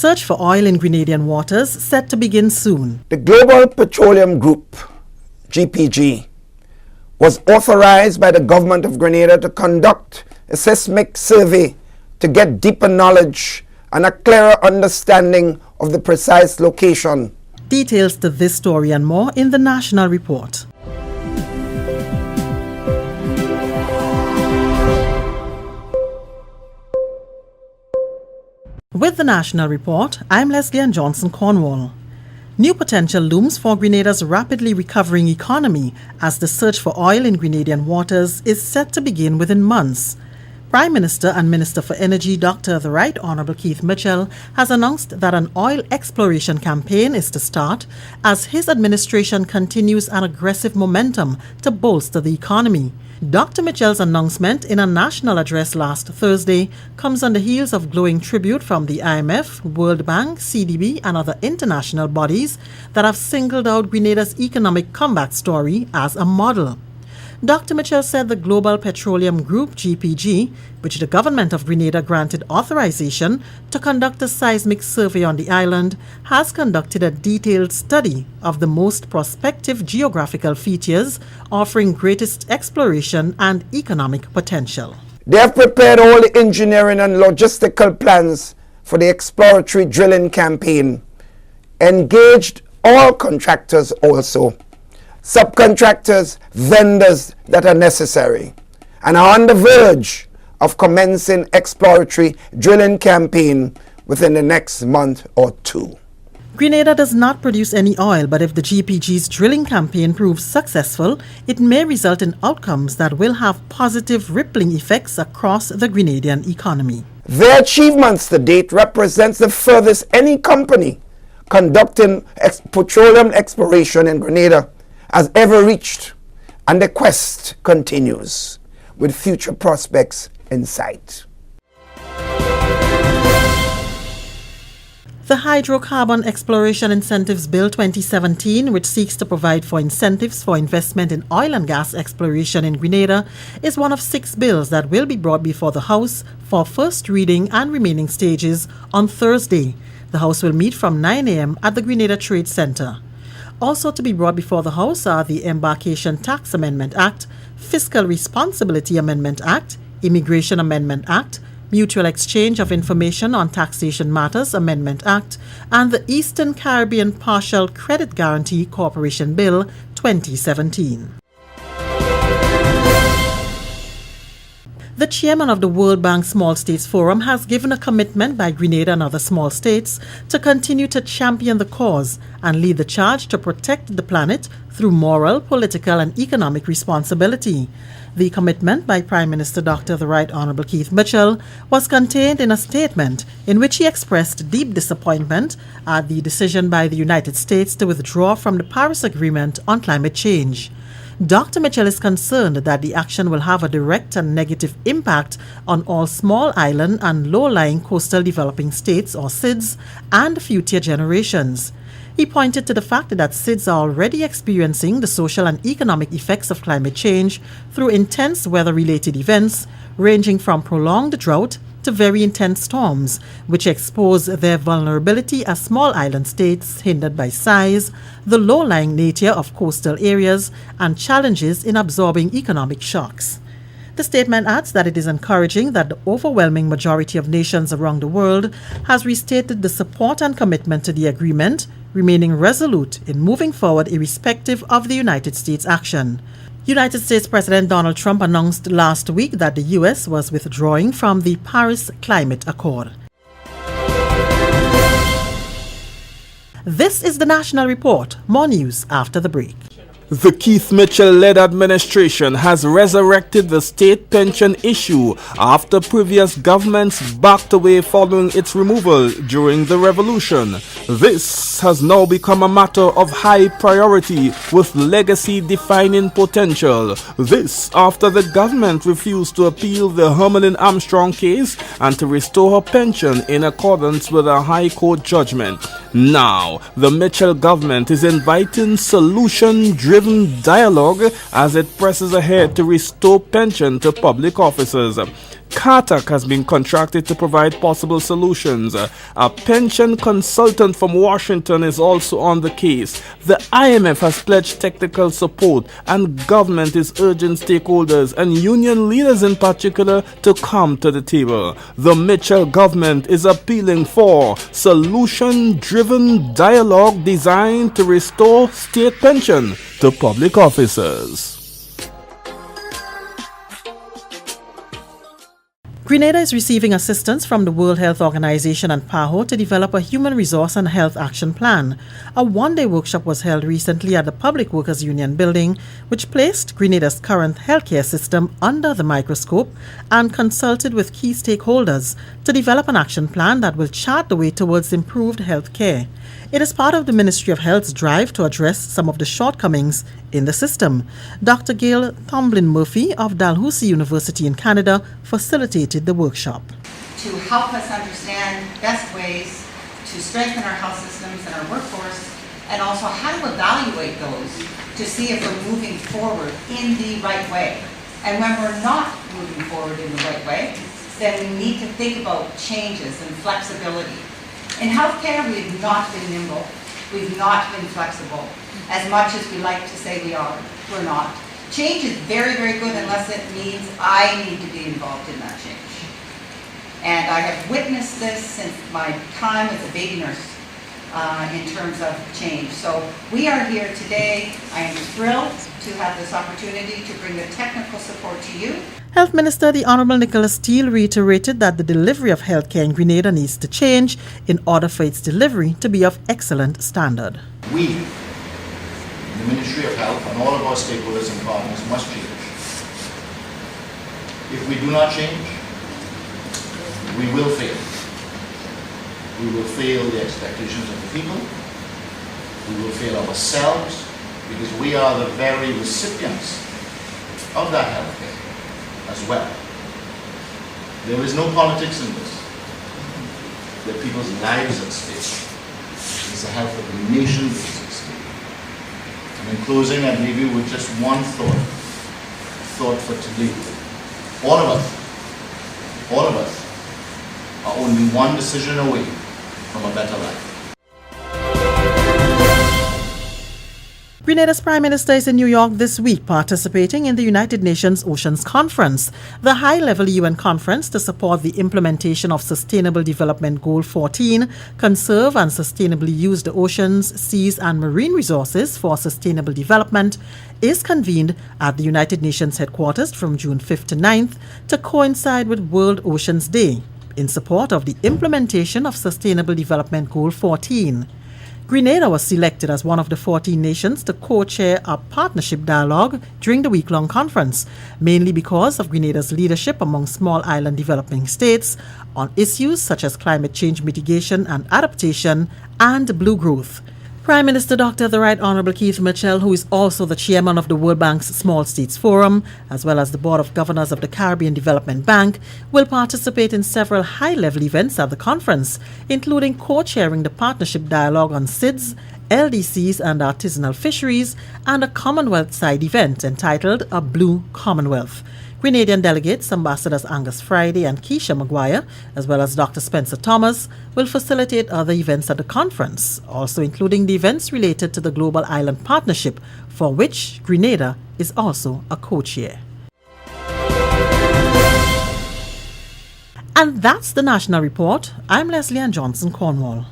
search for oil in Grenadian waters set to begin soon. The Global Petroleum Group, GPG, was authorized by the government of Grenada to conduct a seismic survey to get deeper knowledge and a clearer understanding of the precise location. Details to this story and more in the National Report. With the National Report, I'm Leslie Ann Johnson Cornwall. New potential looms for Grenada's rapidly recovering economy as the search for oil in Grenadian waters is set to begin within months. Prime Minister and Minister for Energy Dr. The Right Honourable Keith Mitchell has announced that an oil exploration campaign is to start as his administration continues an aggressive momentum to bolster the economy. Dr. Mitchell's announcement in a national address last Thursday comes on the heels of glowing tribute from the IMF, World Bank, CDB and other international bodies that have singled out Grenada's economic comeback story as a model. Dr. Mitchell said the Global Petroleum Group, GPG, which the government of Grenada granted authorization to conduct a seismic survey on the island, has conducted a detailed study of the most prospective geographical features offering greatest exploration and economic potential. They have prepared all the engineering and logistical plans for the exploratory drilling campaign, engaged all contractors also, subcontractors, vendors that are necessary, and are on the verge of commencing exploratory drilling campaign within the next month or two. Grenada does not produce any oil, but if the GPG's drilling campaign proves successful, it may result in outcomes that will have positive rippling effects across the Grenadian economy. Their achievements to date represents the furthest any company conducting petroleum exploration in Grenada has ever reached, and the quest continues with future prospects in sight. The Hydrocarbon Exploration Incentives Bill 2017, which seeks to provide for incentives for investment in oil and gas exploration in Grenada, is one of 6 bills that will be brought before the House for first reading and remaining stages on Thursday. The House will meet from 9 a.m. at the Grenada Trade Center. Also to be brought before the House are the Embarkation Tax Amendment Act, Fiscal Responsibility Amendment Act, Immigration Amendment Act, Mutual Exchange of Information on Taxation Matters Amendment Act, and the Eastern Caribbean Partial Credit Guarantee Corporation Bill 2017. The chairman of the World Bank Small States Forum has given a commitment by Grenada and other small states to continue to champion the cause and lead the charge to protect the planet through moral, political and economic responsibility. The commitment by Prime Minister Dr. The Right Honourable Keith Mitchell was contained in a statement in which he expressed deep disappointment at the decision by the United States to withdraw from the Paris Agreement on climate change. Dr. Mitchell is concerned that the action will have a direct and negative impact on all small island and low-lying coastal developing states or SIDS and future generations. He pointed to the fact that SIDS are already experiencing the social and economic effects of climate change through intense weather-related events ranging from prolonged drought to very intense storms, which expose their vulnerability as small island states hindered by size, the low-lying nature of coastal areas, and challenges in absorbing economic shocks. The statement adds that it is encouraging that the overwhelming majority of nations around the world has restated the support and commitment to the agreement, remaining resolute in moving forward irrespective of the United States action. United States President Donald Trump announced last week that the U.S. was withdrawing from the Paris Climate Accord. This is the National Report. More news after the break. The Keith Mitchell-led administration has resurrected the state pension issue after previous governments backed away following its removal during the revolution. This has now become a matter of high priority with legacy-defining potential. This after the government refused to appeal the Hermelin Armstrong case and to restore her pension in accordance with a High Court judgment. Now, the Mitchell government is inviting solution-driven dialogue as it presses ahead to restore pension to public officers. Cartac has been contracted to provide possible solutions. A pension consultant from Washington is also on the case. The IMF has pledged technical support, and government is urging stakeholders and union leaders in particular to come to the table. The Mitchell government is appealing for solution-driven dialogue designed to restore state pension to public officers. Grenada is receiving assistance from the World Health Organization and PAHO to develop a human resource and health action plan. A one-day workshop was held recently at the Public Workers Union building, which placed Grenada's current healthcare system under the microscope and consulted with key stakeholders to develop an action plan that will chart the way towards improved health care. It is part of the Ministry of Health's drive to address some of the shortcomings in the system. Dr. Gail Thomblin-Murphy of Dalhousie University in Canada facilitated the workshop. To help us understand best ways to strengthen our health systems and our workforce, and also how to evaluate those to see if we're moving forward in the right way. And when we're not moving forward in the right way, then we need to think about changes and flexibility. In healthcare, we have not been nimble. We've not been flexible. As much as we like to say we are, we're not. Change is very, very good unless it means I need to be involved in that change. And I have witnessed this since my time as a baby nurse in terms of change. So we are here today. I am thrilled to have this opportunity to bring the technical support to you. Health Minister the Honourable Nicholas Steele reiterated that the delivery of healthcare in Grenada needs to change in order for its delivery to be of excellent standard. We, the Ministry of Health, and all of our stakeholders and partners must change. If we do not change, we will fail. We will fail the expectations of the people. We will fail ourselves, because we are the very recipients of that health care as well. There is no politics in this. There are people's lives at stake. It's the health of the nation that is at stake. And in closing, I leave you with just one thought for today. All of us are only one decision away from a better life. Grenada's Prime Minister is in New York this week participating in the United Nations Oceans Conference, the high-level UN conference to support the implementation of Sustainable Development Goal 14, conserve and sustainably use the oceans, seas and marine resources for sustainable development, is convened at the United Nations headquarters from June 5th to 9th to coincide with World Oceans Day, in support of the implementation of Sustainable Development Goal 14. Grenada was selected as one of the 14 nations to co-chair a partnership dialogue during the week-long conference, mainly because of Grenada's leadership among small island developing states on issues such as climate change mitigation and adaptation and blue growth. Prime Minister Dr. the Right Honourable Keith Mitchell, who is also the chairman of the World Bank's Small States Forum, as well as the Board of Governors of the Caribbean Development Bank, will participate in several high-level events at the conference, including co-chairing the partnership dialogue on SIDS, LDCs and artisanal fisheries, and a Commonwealth-side event entitled A Blue Commonwealth. Grenadian delegates Ambassadors Angus Friday and Keisha Maguire, as well as Dr. Spencer Thomas, will facilitate other events at the conference, also including the events related to the Global Island Partnership, for which Grenada is also a co-chair. And that's the National Report. I'm Leslie Ann Johnson Cornwall.